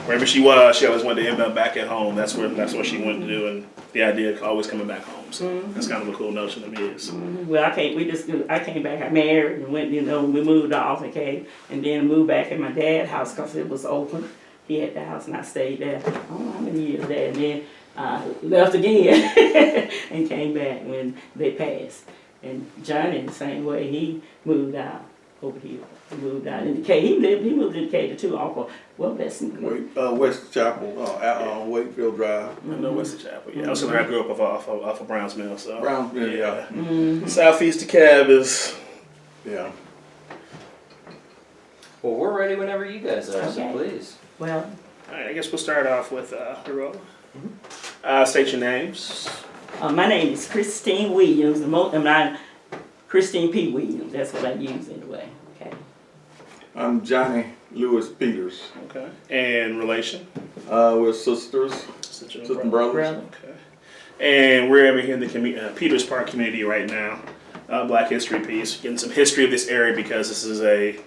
wherever she was, she always wanted to end up back at home. That's what she wanted to do, and the idea of always coming back home. So that's kind of a cool notion to me. Is Well, I came back. I married and went. We moved off, okay, and then moved back at my dad's house because it was open. He had the house, and I stayed there. I don't know how many years there, and then left again and came back when they passed. And Johnny, the same way, he moved out over here. He moved out in Decatur. He moved to Decatur too. Uncle, well, that's West Chapel, out on Wakefield Drive. I know West Chapel. Yeah, I grew up off of Browns Mill. So Brownsville, yeah. Southeast DeKalb is. Yeah. Well, we're ready whenever you guys are, so Okay. please. well. All right, I guess we'll start off with Hirola. State your names. My name is Christine Williams. I'm Christine P. Williams. That's what I use anyway. Okay. I'm Johnny Lewis Peters. Okay. And relation. We're sisters, Sister sister and brothers. Brother. Okay. And we're over here in the Peters Park community right now. Black History Piece. Getting some history of this area because this is an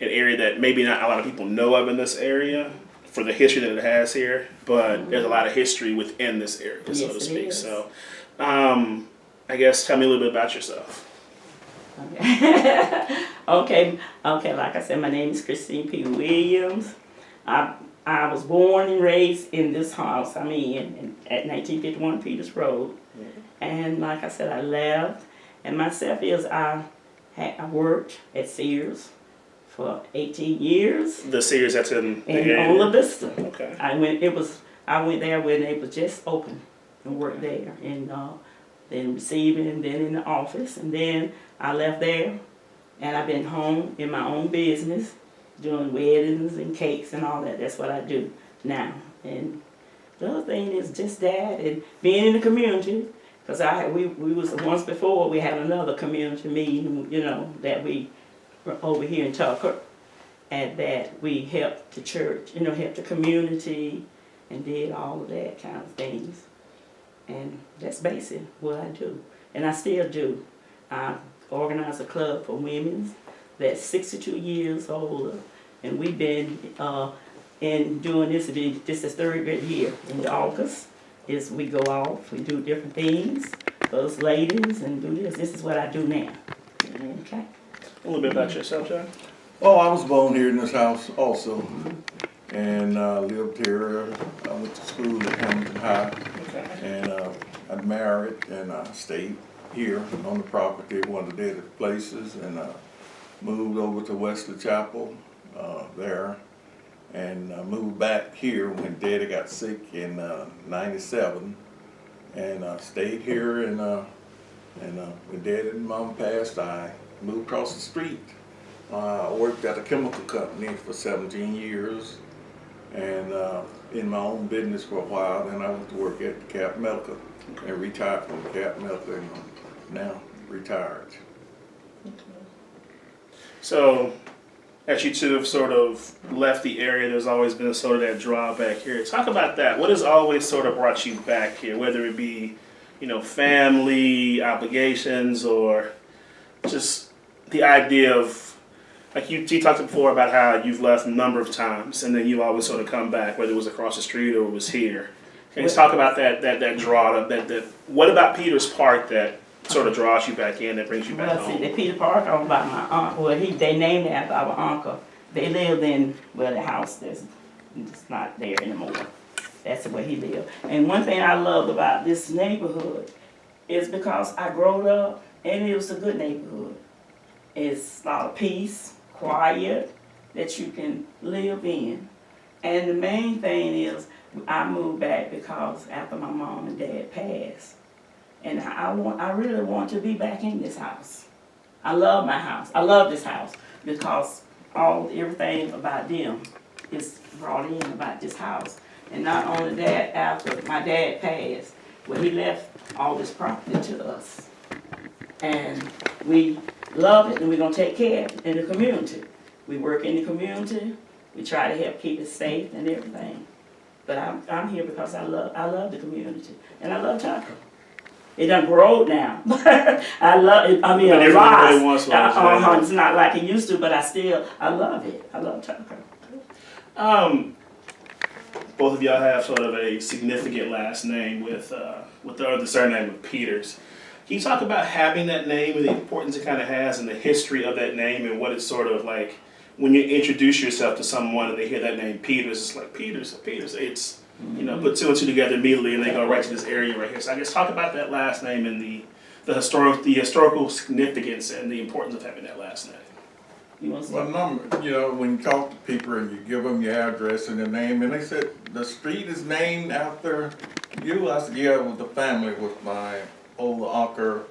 area that maybe not a lot of people know of in this area for the history that it has here, but there's a lot of history within this area, so Yes, to it speak. is. So, I guess tell me a little bit about yourself. Okay. okay. Like I said, my name is Christine P. Williams. I was born and raised in this house. I mean, at 1951 Peters Road. And like I said, I left. And myself is I worked at Sears for 18 years. The Sears that's in the And area. on La Vista. Okay. I went there when it was just open and worked there, and then receiving, and then in the office, and then I left there, and I've been home in my own business, doing weddings and cakes and all that. That's what I do now. And the other thing is just that, and being in the community, because we was once before we had another community meeting, that we were over here in Tucker. And that we helped the church, helped the community, and did all of that kind of things. And that's basically what I do. And I still do. I organize a club for women that's 62 years older. And we've been in doing this is third year. In August is we go off, we do different things for us ladies and do this. This is what I do now. Okay? A little bit about yourself, John. Oh, I was born here in this house also, and lived here. I went to school at Hamilton High, Okay. and I married, and I stayed here on the property, one of the deadest places, and moved over to Wesley Chapel there, and moved back here when Daddy got sick in '97, and stayed here, and when Daddy and Mom passed, I moved across the street. I worked at a chemical company for 17 years, and in my own business for a while. Then I went to work at Cap Medical and retired from Cap Medical, and now retired. So, as you two have sort of left the area, there's always been sort of that drawback here. Talk about that. What has always sort of brought you back here, whether it be, family obligations or just the idea of, like you talked before about how you've left a number of times and then you always sort of come back, whether it was across the street or it was here. Can you just talk about that draw, that what about Peters Park that sort of draws you back in, that brings you back Well, home? see, the Peter Park owned by my aunt. Well, they named it after our uncle. They lived in the house that's not there anymore. That's where he lived. And one thing I loved about this neighborhood is because I grew up and it was a good neighborhood. It's a lot of peace, quiet, that you can live in. And the main thing is I moved back because after my mom and dad passed. And I really want to be back in this house. I love my house. I love this house because everything about them is brought in about this house. And not only that, after my dad passed, well, he left all this property to us. And we love it, and we're going to take care of it in the community. We work in the community. We try to help keep it safe and everything. But I'm here because I love the community, and I love Tucker. It done grown now. I love it. I mean, But a everybody lot. wants one. It's not like it used to, but I love it. I love Tucker. both of y'all have sort of a significant last name with the surname of Peters. Can you talk about having that name and the importance it kind of has and the history of that name and what it's sort of like when you introduce yourself to someone and they hear that name Peters, it's like Peters. It's, you know, put two and two together immediately and they go right to this area right here. So I guess talk about that last name and the historical significance and the importance of having that last name. You want to say? Well, you know, when you talk to people and you give them your address and your name, and they said, the street is named after you, I said, yeah, it was the family with my old uncle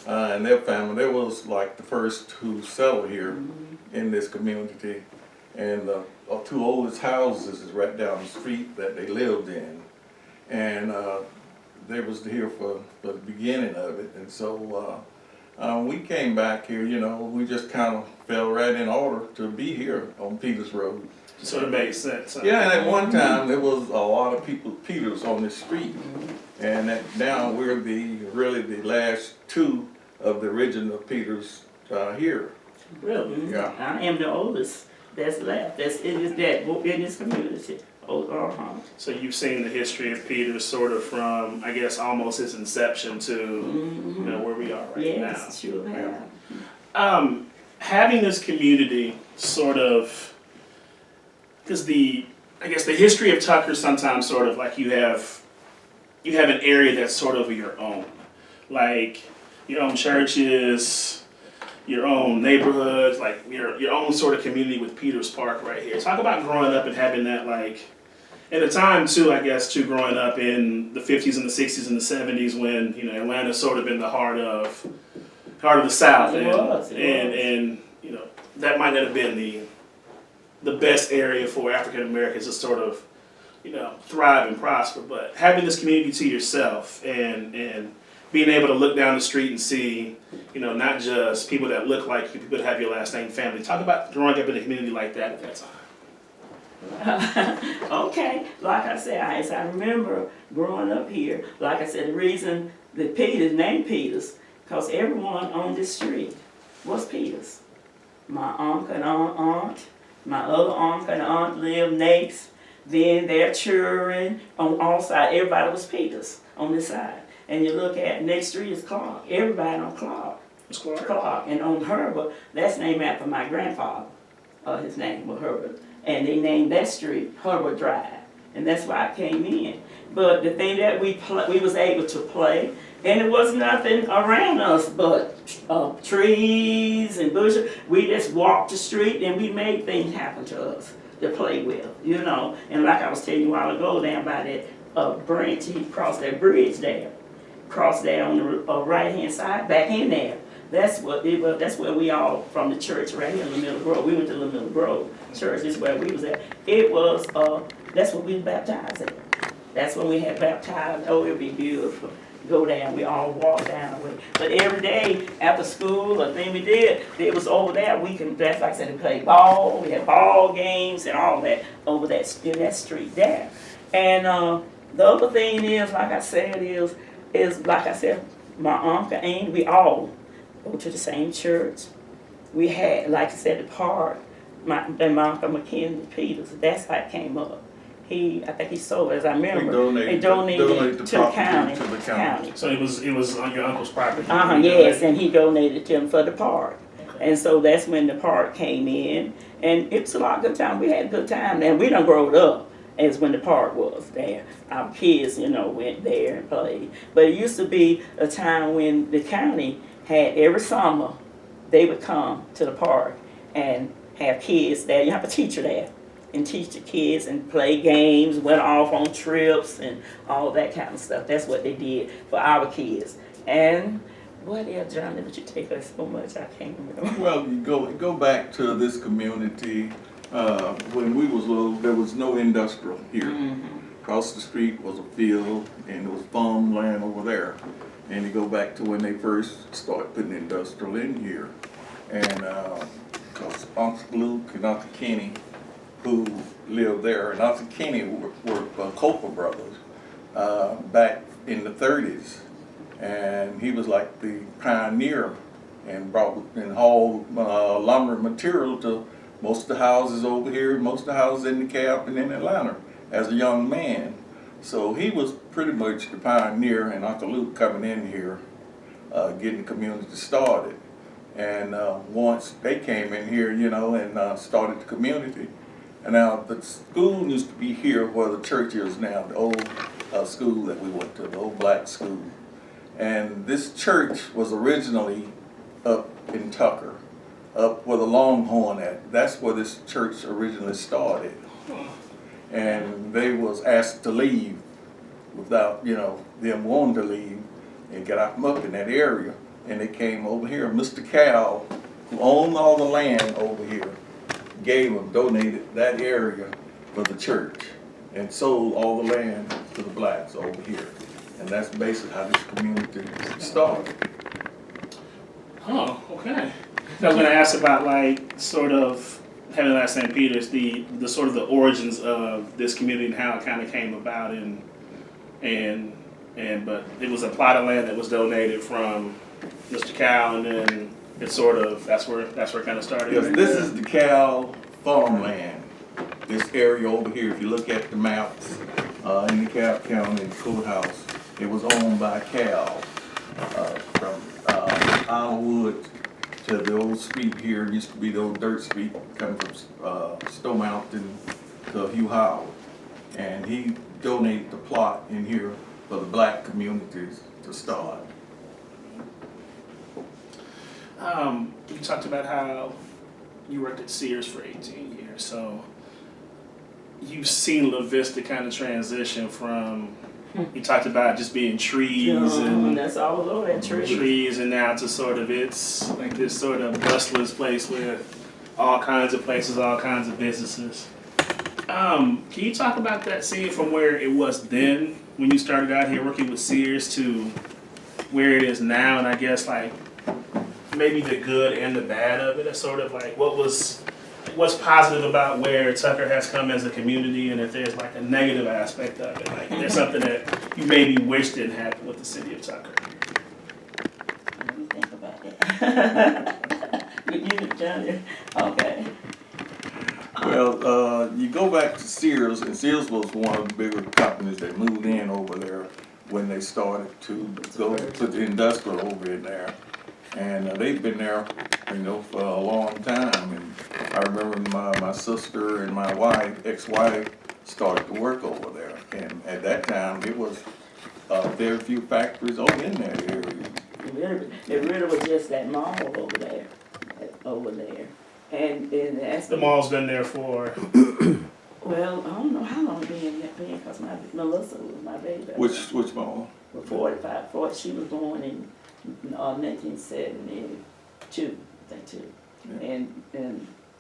and their family. They was like the first who settled here in this community. And the two oldest houses is right down the street that they lived in. And they was here for the beginning of it. And so we came back here, you know, we just kind of fell right in order to be here on Peters Road. So it makes sense. Huh? Yeah, and at one time there was a lot of people, Peters on this street. And that now we're really the last two of the original Peters here. Really? Yeah. I am the oldest that's left. That's in this community. Oh, So you've seen the history of Peters sort of from, I guess, almost its inception to you know, where we are right now. Yes, sure have. Having this community sort of, because I guess the history of Tucker sometimes sort of like you have an area that's sort of your own, like your own churches, your own neighborhoods, like your own sort of community with Peters Park right here. Talk about growing up and having that, like, at a time too, I guess, too, growing up in the 50s and the 60s and the 70s when, you know, Atlanta's sort of in the heart of the South. It was. And you know, that might not have been the best area for African Americans to sort of, you know, thrive and prosper. But having this community to yourself and being able to look down the street and see, you know, not just people that look like you, people that have your last name family. Talk about growing up in a community like that at that time. Okay, like I said, I remember growing up here. Like I said, the reason that Peters named Peters, because everyone on this street was Peters. My uncle and aunt, my other uncle and aunt lived next. Then their children on all sides, everybody was Peters on this side. And you look at next street is Clark. Everybody on Clark. Ms. Clark? Clark. And on Herbert, that's named after my grandfather. His name was Herbert. And they named that street Herbert Drive. And that's why I came in. But the thing that we was able to play, and it was nothing around us but trees and bushes. We just walked the street and we made things happen to us to play with, you know. And like I was telling you a while ago, down by that branch, he crossed that bridge there. Crossed there on the right hand side, back in there. That's what it was. That's where we all from the church right here in LaMilla Grove. We went to LaMilla Grove Church. This is where we was at. It was that's what we was baptized at. That's when we had baptized. Oh, it'd be beautiful. Go down. We all walk down the way. But every day after school, the thing we did, it was over there. We can. That's like I said, we played ball. We had ball games and all that over that in that street there. And the other thing is, like I said, is like I said, my uncle and we all go to the same church. We had, like I said, the park. My uncle Mackenzie Peters. That's how it came up. I think he sold it, as I remember. He donated to the county. So it was on your uncle's property. Yes, and he donated to him for the park. Okay. And so that's when the park came in, and it was a lot of good time. We had a good time, and we done growed up as when the park was there. Our kids, you know, went there and played. But it used to be a time when the county had every summer, they would come to the park and have kids there. You have a teacher there and teach the kids and play games, went off on trips and all that kind of stuff. That's what they did for our kids. And what else, Johnny, would you take us so much? I can't remember. Well, you go back to this community. When we was little, there was no industrial here. Mm-hmm. Across the street was a field, and there was farmland over there. And you go back to when they first started putting industrial in here. And because Uncle Luke and Uncle Kenny, who lived there, and Uncle Kenny were Cooper brothers back in the 30s. And he was like the pioneer and brought and hauled lumber material to most of the houses over here, most of the houses in DeKalb and in Atlanta. as a young man. So he was pretty much the pioneer, and Uncle Luke coming in here, getting the community started. And once they came in here, you know, and started the community. And now the school used to be here where the church is now, the old school that we went to, the old black school. And this church was originally up in Tucker, up where the Longhorn at. That's where this church originally started. And they was asked to leave without, you know, them wanting to leave and get out from up in that area. And they came over here. Mr. Cal, who owned all the land over here, gave them, donated that area for the church and sold all the land to the blacks over here. And that's basically how this community started. Oh, okay. So I was gonna ask about like sort of having last St. Peter's, the sort of the origins of this community and how it kind of came about, and but it was a plot of land that was donated from Mr. Cal, and then it's sort of that's where it kind of started. Yes, this is the Cal farmland. This area over here, if you look at the maps in the Cal County courthouse, it was owned by Cal from Islewood to the old street here. It used to be the old dirt street coming from Stowe Mountain to Hugh Howard. And he donated the plot in here for the black communities to start. You talked about how you worked at Sears for 18 years, so you've seen La Vista kind of transition from, you talked about just being trees and that's all over that tree. trees, and now to sort of it's like this sort of bustler's place with all kinds of places, all kinds of businesses. Can you talk about that scene from where it was then when you started out here working with Sears to where it is now, and I guess like maybe the good and the bad of it, and sort of like what's positive about where Tucker has come as a community, and if there's like a negative aspect of it, like there's something that you maybe wish didn't happen with the city of Tucker. Let me think about that. You, Johnny, okay. Well, you go back to Sears, and Sears was one of the bigger companies that moved in over there when they started to go put the industrial over in there. And they've been there, you know, for a long time. And I remember my sister and my wife, ex-wife, started to work over there. And at that time, it was very few factories over in that area. It really was just that mall over there. And that's The mall's been there for well, I don't know how long it been, because my Melissa was my baby. Which mall? 45, 40, she was born in 1972, I think too. Yeah. And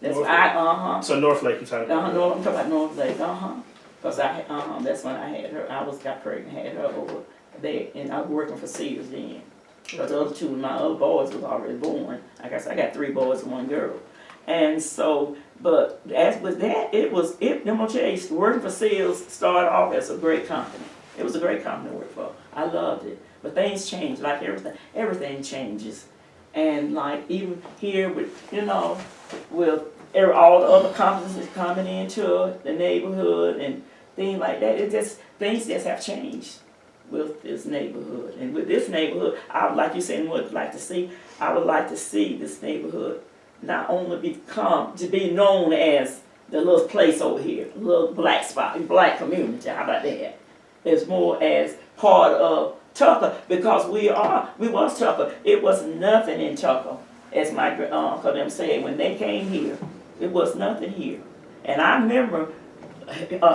that's North why so North Lake. You talking about? no, I'm talking about North Lake, because that's when I had her, got pregnant, had her over there, and I was working for Sears then. Because the other two, my other boys was already born. I guess I got 3 boys and 1 girl. And so, but as with that, working for Sears started off as a great company. It was a great company to work for. I loved it. But things change, like everything changes. And like even here with, with all the other companies that's coming into the neighborhood and things like that, things just have changed with this neighborhood. And with this neighborhood, I would like to see this neighborhood not only to be known as the little place over here, the little black spot, black community, how about that? It's more as part of Tucker, because we was Tucker. It was nothing in Tucker, as my uncle them said when they came here. It was nothing here. And I remember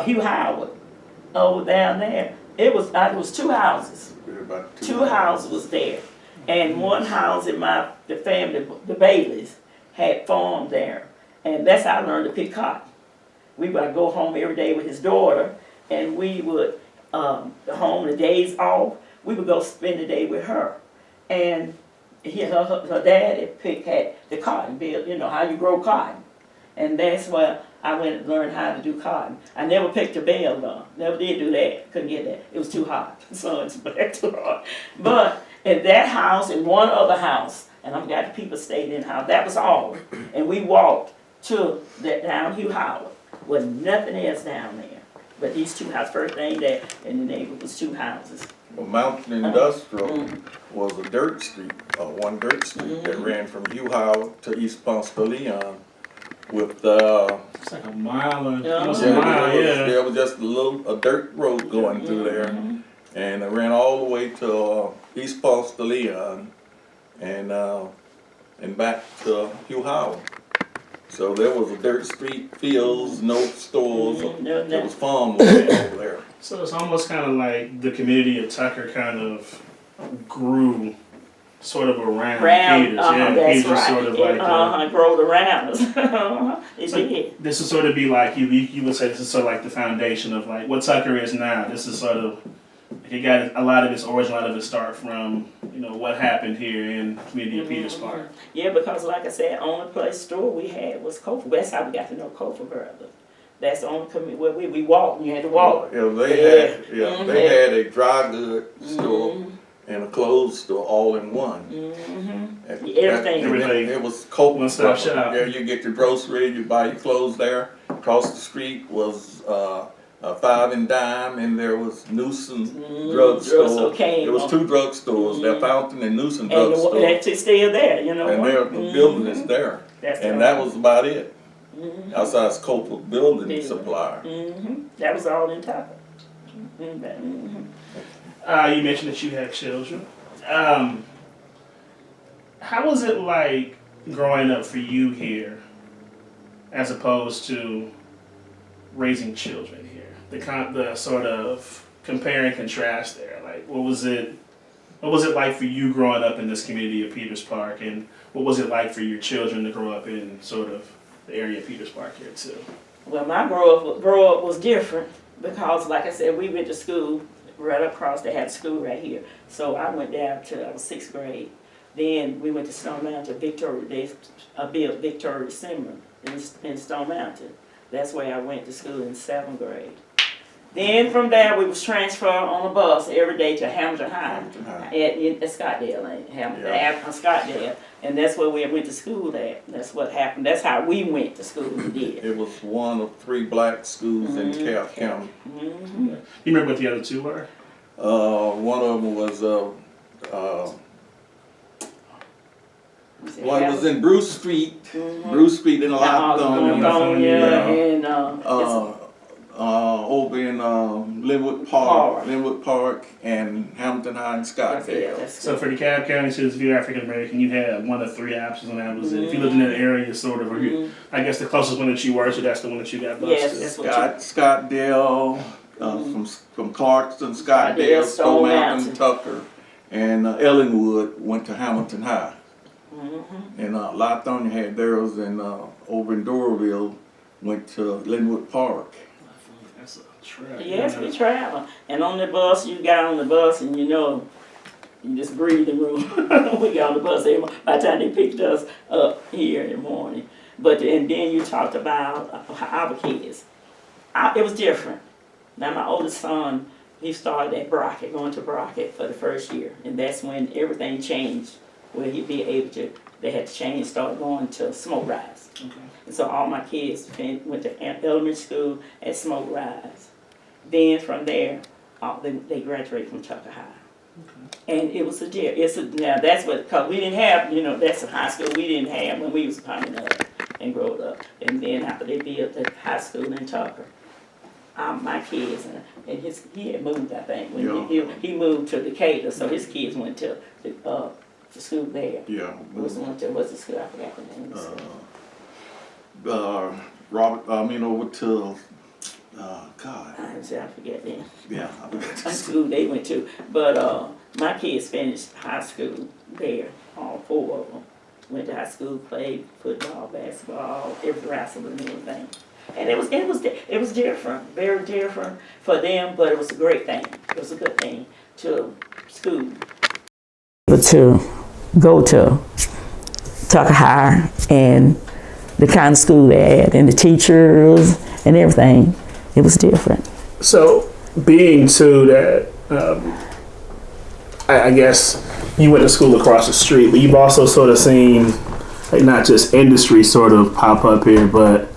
Hugh Howard over down there. It was 2 houses. About 2 houses was there, and 1 house in the family, the Baileys, had farmed there, and that's how I learned to pick cotton. We would go home every day with his daughter, and we would the days off, we would go spend the day with her, and her dad had the cotton field, how you grow cotton, and that's where I went and learned how to do cotton. I never picked a bale though, never did do that, couldn't get that, it was too hot, so it's back too hot. But in that house and 1 other house, and I've got the people staying in the house, that was all, and we walked to that down Hugh Howard, with nothing else down there. But these two houses, first thing that in the neighborhood was two houses. Well, Mountain Industrial was a dirt street, one dirt street that ran from U-How to East Ponce de Leon with, It's like a mile or Yeah. almost a mile, there was just a dirt road going through there. And it ran all the way to East Ponce de Leon and back to U-How. So there was a dirt street, fields, no stores, there was farmland over there. So it's almost kind of like the community of Tucker kind of grew sort of around Peters. That's Peters right. sort of like Growed around us. It so did. this would sort of be like you would say this is sort of like the foundation of like what Tucker is now. This is sort of it got a lot of its origin, a lot of it start from what happened here in the community of Peters Park. Yeah, because like I said, only place store we had was Kofor. That's how we got to know Kofor Brothers. That's the only community where we walked. You had to walk. Yeah, they had a dry goods store and a clothes store all in one. Everything. It was Copeland One-stop shop. There you get your grocery, you buy your clothes there. Across the street was Five and Dime, and there was Newsom drugstore. Came There was two drugstores, there, Fountain and Newsom and drugstore. it's still there, you know. And there, the building is there. That's And right. that was about it. Outside Copeland Building Supplier. That was all in Tucker. You mentioned that you had children. How was it like growing up for you here, as opposed to raising children here? The sort of compare and contrast there. Like, what was it like for you growing up in this community of Peters Park, and what was it like for your children to grow up in sort of the area of Peters Park here too? Well, my grow up was different because, like I said, we went to school right across. They had school right here. So I went down to I was 6th grade. Then we went to Stone Mountain. Victoria, they built Victoria Seminary in Stone Mountain. That's where I went to school in 7th grade. Then from there, we was transferred on a bus every day to Hamilton High at Scottsdale, Scottsdale, and that's where we went to school at. That's what happened. That's how we went to school. We did. It was one of 3 black schools in Cal County. You remember what the other two were? One of them was one was in Bruce Street, Bruce Street in Latonia, and over in Linwood Park, and Hamilton High and Scottsdale. So for the Cobb County students, if you're African American, you had one of 3 options, and that was it. If you lived in that area, sort of, or I guess the closest one that you were, so that's the one that you got bused Yes, to. that's what Scottsdale, from Clarkston, Scottsdale, Stone Mountain, Tucker, and Ellenwood went to Hamilton High. And Latonia had theirs, and over in Doraville went to Linwood Park. That's a trap. Yes, we travel. And on the bus, you got on the bus and you just breathe the room. We got on the bus by the time they picked us up here in the morning. And then you talked about our kids. It was different. Now my oldest son, he started at Brockett, going to Brockett for the first year. And that's when everything changed, where he'd be able to, they had to change, start going to Smoke Rise. Okay. And so all my kids went to elementary school at Smoke Rise. Then from there, they graduated from Tucker High. Okay. And it was now that's what, because we didn't have, that's a high school we didn't have when we was coming up and growing up. And then after they built the high school in Tucker, my kids, and he had moved, I think, when he moved to Decatur, so his kids went to the school there. Yeah. What's the school? I forgot the name of the school. Over to, God. I forget them. Yeah. What school they went to. But my kids finished high school there, all 4 of them. Went to high school, played football, basketball, every wrestling and everything. And it was different, very different for them, but it was a great thing. It was a good thing to school. To go to Tucker High and the kind of school they had and the teachers and everything, it was different. So being too that, I guess you went to school across the street, but you've also sort of seen like not just industry sort of pop up here, but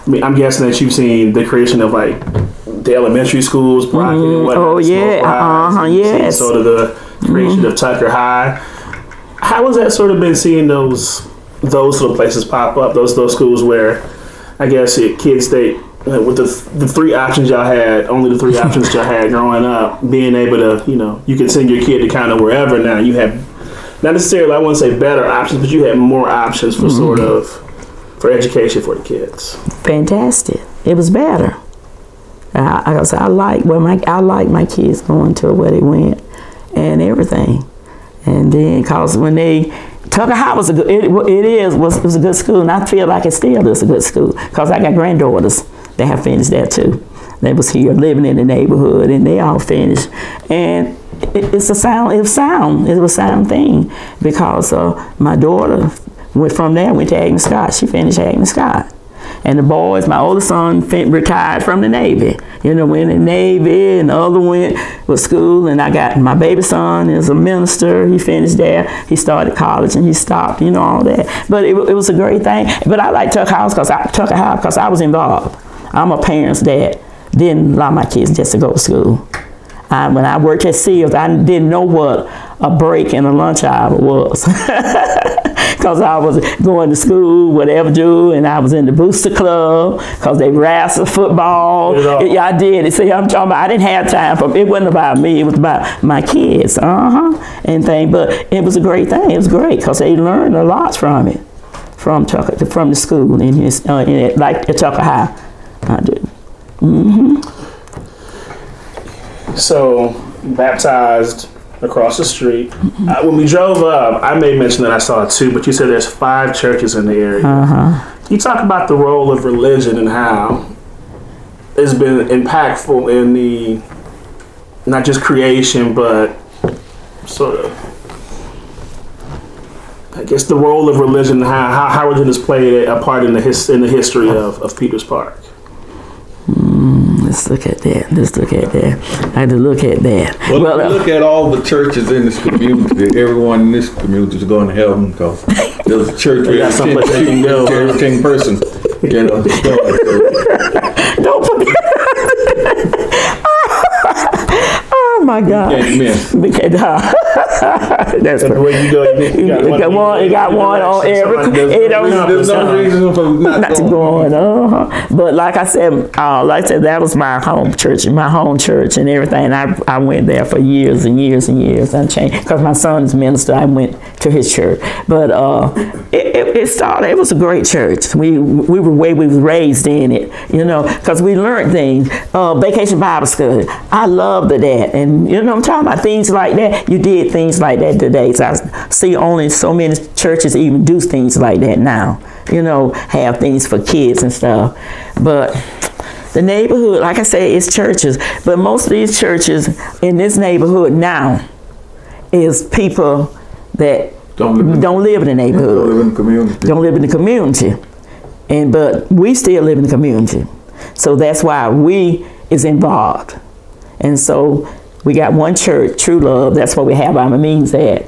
I mean, I'm guessing that you've seen the creation of like the elementary schools, Brockton and whatnot. Oh, the yeah. Smoke Rise, Uh-huh, and you see yes. Sort of the creation of Tucker High. How has that sort of been seeing those sort of places pop up? Those schools where, I guess, kids with the three options y'all had, only the three options y'all had growing up, being able to, you can send your kid to kind of wherever now. You have, not necessarily, I wouldn't say better options, but you have more options for sort of, for education for the kids. Fantastic. It was better. I like my kids going to where they went and everything. And then, cause when Tucker High was was a good school, and I feel like it still is a good school, cause I got granddaughters that have finished there too. They was here living in the neighborhood, and they all finished. And it was a sound thing, because my daughter went to Agnes Scott. She finished Agnes Scott. And the boys, my oldest son retired from the Navy. Went in the Navy, and the other went to school. And I got my baby son is a minister. He finished there. He started college and he stopped, all that. But it was a great thing. But I like Tucker High because I was involved. I'm a parent that didn't allow my kids just to go to school. When I worked at Sears, I didn't know what a break and a lunch hour was. Because I was going to school, whatever do, and I was in the booster club because they wrestled football. Yeah, I did. See, I'm talking about, I didn't have time for it. Wasn't about me. It was about my kids, and thing. But it was a great thing. It was great because they learned a lot from it, from the school like at Tucker High. I did. So, baptized across the street. When we drove up, I may mention that I saw 2, but you said there's 5 churches in the area. You talk about the role of religion and how it's been impactful in the, not just creation, but sort of, I guess, the role of religion and how religion has played a part in the history of Peters Park. Let's look at that. I had to look at that. Well, look at all the churches in this community. Everyone in this community is going to heaven because there's a church They got with someplace they can go. 10 person. Don't forget. Oh my God. Can't miss. That's The way you go, you got one on every. There's no reason for not to going. go on. But like I said, that was my home church and everything. I went there for years and years and years. I changed because my son is minister. I went to his church, but it started. It was a great church. We was raised in it, because we learned things. Vacation Bible study. I loved that, and I'm talking about things like that. You did things like that today. So I see only so many churches even do things like that now. Have things for kids and stuff. But the neighborhood, like I said, it's churches. But most of these churches in this neighborhood now is people that don't live in the neighborhood. Don't live in the community. But we still live in the community. So that's why we is involved. And so we got one church, True Love. That's where we have our meetings at.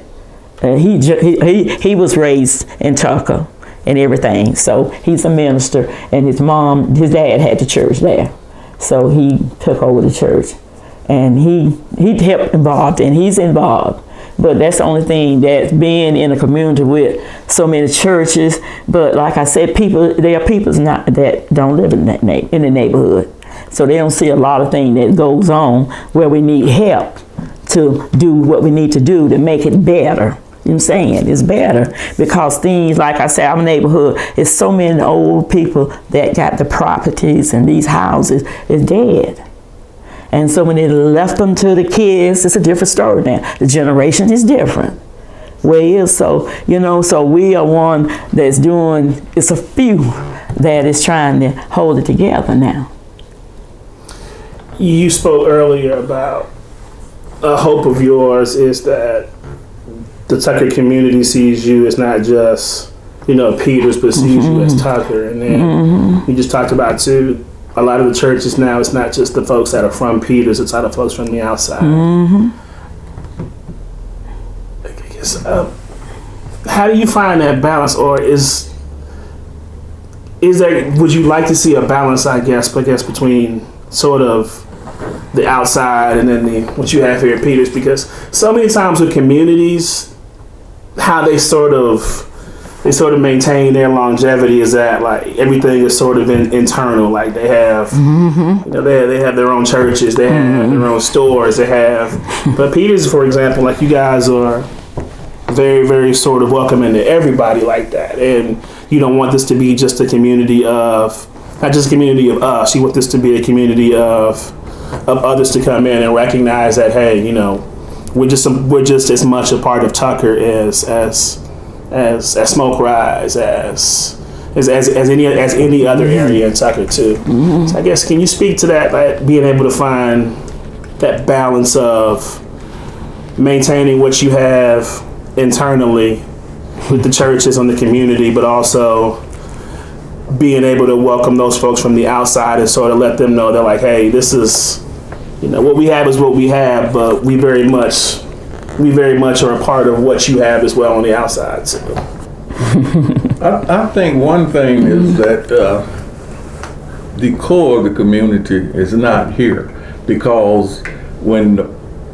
He was raised in Tucker and everything. So he's a minister, and his dad had the church there. So he took over the church, and he helped involved, and he's involved. But that's the only thing, that's being in a community with so many churches. But like I said, there are people that don't live in the neighborhood. So they don't see a lot of things that goes on where we need help to do what we need to do to make it better. You know what I'm saying? It's better because things, like I said, our neighborhood is so many old people that got the properties, and these houses is dead. And so when they left them to the kids, it's a different story now. The generation is different. So we are one that's doing, it's a few that is trying to hold it together now. You spoke earlier about a hope of yours is that the Tucker community sees you as not just, Peters, but sees you as Tucker. And then you just talked about, too, a lot of the churches now, it's not just the folks that are from Peters, it's other folks from the outside. I guess, how do you find that balance, or is there, would you like to see a balance, I guess between sort of the outside and then what you have here at Peters, because so many times with communities, how they sort of maintain their longevity is that like everything is sort of internal. Like they have, you know, they have their own churches, they have their own stores, they have. But Peters, for example, like you guys are very, very sort of welcoming to everybody like that, and you don't want this to be just a community of, not just a community of us. You want this to be a community of others to come in and recognize that, hey, you know, we're just as much a part of Tucker as Smoke Rise, as any other area in Tucker too. So I guess, can you speak to that, like being able to find that balance of maintaining what you have internally with the churches and the community, but also being able to welcome those folks from the outside and sort of let them know that, like, hey, this is, you know, what we have is what we have, but we very much are a part of what you have as well on the outside. So. I think one thing is that the core of the community is not here, because when the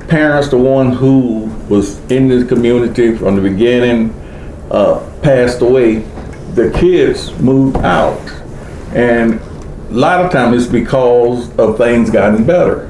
parents, the one who was in this community from the beginning, passed away, the kids moved out. And a lot of times it's because of things gotten better.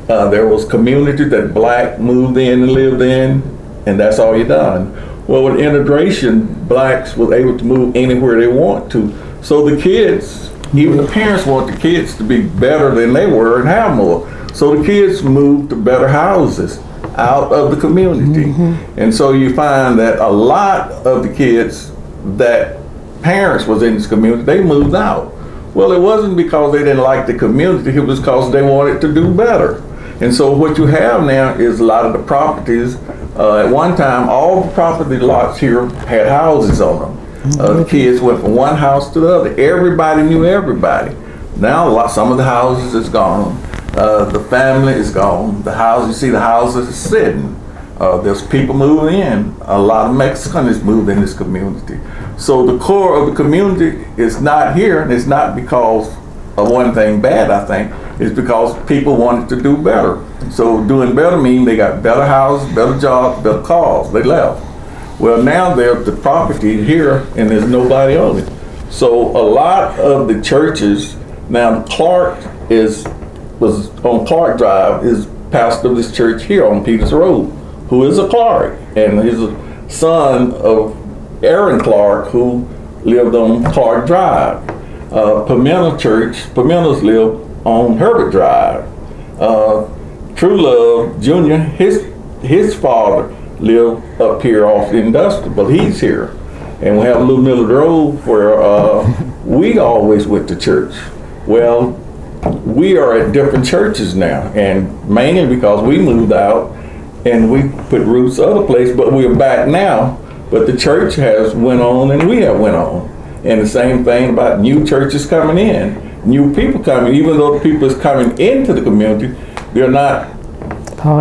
There was community that black moved in and lived in, and that's all you done. Well, with integration, blacks were able to move anywhere they want to. So the kids, even the parents want the kids to be better than they were and have more. So the kids moved to better houses out of the community. And so you find that a lot of the kids that parents was in this community, they moved out. Well, it wasn't because they didn't like the community, it was because they wanted to do better. And so what you have now is a lot of the properties, at one time, all the property lots here had houses on them. The kids went from one house to the other. Everybody knew everybody. Now some of the houses is gone. The family is gone. The house, you see the houses are sitting. There's people moving in. A lot of Mexicans moved in this community. So the core of the community is not here, and it's not because of one thing bad, I think. It's because people wanted to do better. So doing better means they got better houses, better jobs, better cars. They left. Well, now there's the property here, and there's nobody on it. So a lot of the churches, now Clark was on Clark Drive, is pastor of this church here on Peters Road, who is a Clark, and he's a son of Aaron Clark, who lived on Clark Drive. Pimentos lived on Herbert Drive. True Love Jr., his father lived up here off the industrial, but he's here. And we have a little Miller Road where we always went to church. Well, we are at different churches now, and mainly because we moved out and we put roots other place, but we're back now. But the church has went on and we have went on. And the same thing about new churches coming in, new people coming, even though the people is coming into the community, they're not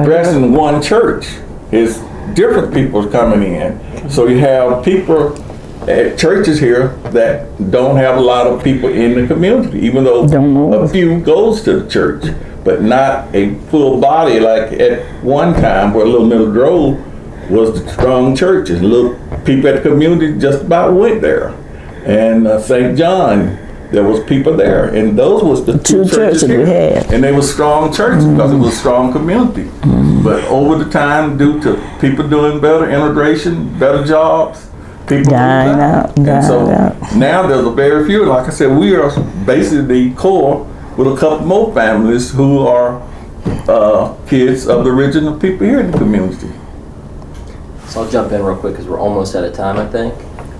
dressing one church. It's different people coming in. So you have people at churches here that don't have a lot of people in the community, even though a few goes to the church, but not a full body like at one time where Little Middle Grove was the strong churches. Little people at the community just about went there. And St. John, there was people there, and those was the two churches we had. And they were strong churches because it was a strong community. But over the time, due to people doing better, integration, better jobs, people dying out. And so now there's a very few. Like I said, we are basically the core with a couple more families who are kids of the original people here in the community. So I'll jump in real quick because we're almost out of time, I think,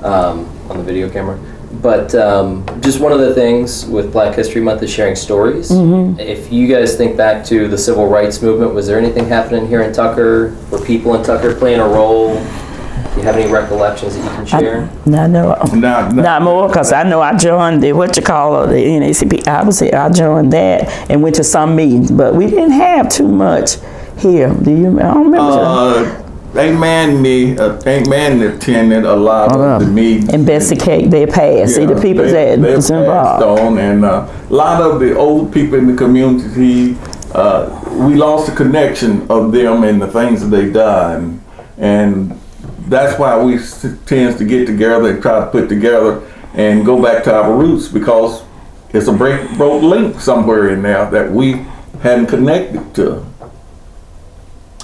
on the video camera. But just one of the things with Black History Month is sharing stories. If you guys think back to the civil rights movement, was there anything happening here in Tucker? Were people in Tucker playing a role? Do you have any recollections that you can share? Not more, because I know I joined the NAACP. I joined that and went to some meetings, but we didn't have too much here. I don't remember. Aunt Mandy attended a lot of the meetings. And Bessie Cake, they passed. See, the people that was involved. And a lot of the old people in the community, we lost the connection of them and the things that they done, and that's why we tend to get together and try to put together and go back to our roots, because it's a broke link somewhere in there that we hadn't connected to.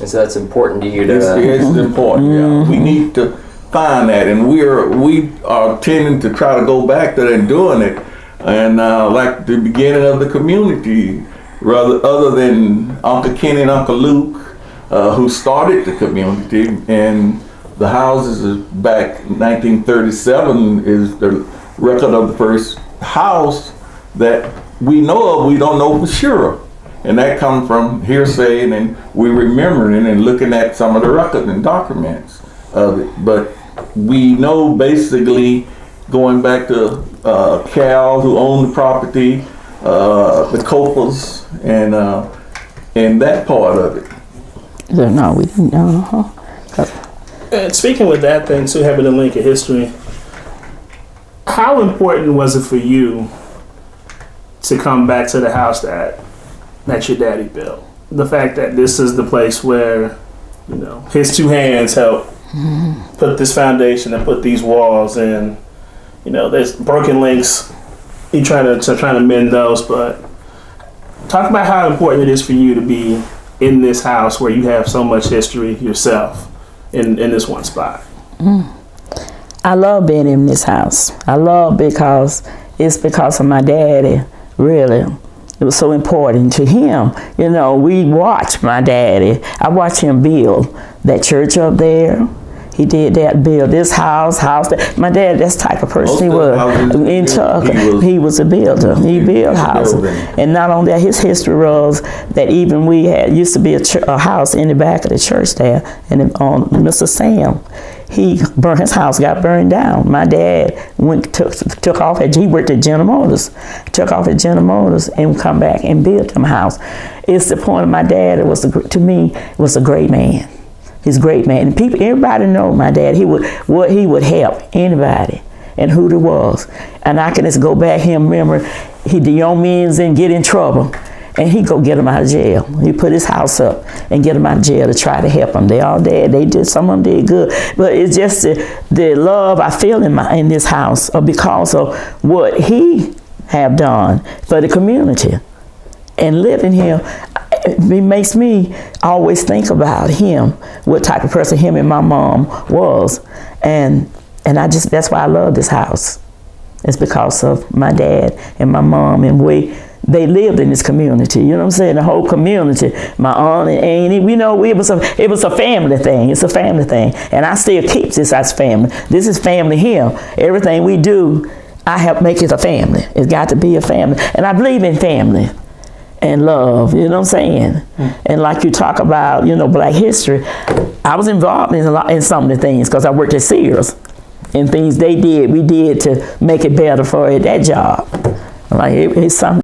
And so that's important to you to. It's important. Yeah. We need to find that, and we are tending to try to go back to that and doing it, and like the beginning of the community, rather other than Uncle Kenny and Uncle Luke, who started the community, and the houses is back 1937 is the record of the first house that we know of. We don't know for sure. And that comes from hearsay, and then we remembering and looking at some of the records and documents of it. But we know basically, going back to Cal, who owned the property, the Coppers, and that part of it. No, we didn't know. And speaking with that thing too, having a link of history, how important was it for you to come back to the house that your daddy built? The fact that this is the place where, you know, his two hands helped put this foundation and put these walls in. You know, there's broken links. You trying to mend those, but talk about how important it is for you to be in this house where you have so much history yourself in this one spot. I love being in this house. I love because of my daddy, really. It was so important to him. You know, we watched my daddy. I watched him build that church up there. He did that, build this house. My dad, that's the type of person he was. In Tucker, he was a builder. He built houses. And not only that, his history was that even we used to be a house in the back of the church there, and on Mr. Sam, he burned his house, got burned down. My dad took off he worked at General Motors, took off at General Motors and come back and built him a house. It's the point of my dad. To me, was a great man. He's a great man. And everybody know my dad. He would help anybody and who there was. And I can just go back here and remember the young men's and get in trouble. And he go get them out of jail. He put his house up and get them out of jail to try to help them. They all dead. Some of them did good. But it's just the love I feel in this house because of what he have done for the community. And living here, it makes me always think about him, what type of person him and my mom was. And that's why I love this house. It's because of my dad and my mom and they lived in this community. You know what I'm saying? The whole community. My aunt and Annie, you know, it was a family thing. It's a family thing. And I still keep this as family. This is family here. Everything we do, I help make it a family. It's got to be a family. And I believe in family and love, you know what I'm saying? And like you talk about, you know, Black history, I was involved in some of the things because I worked at Sears, and things we did to make it better for that job. Like it's something.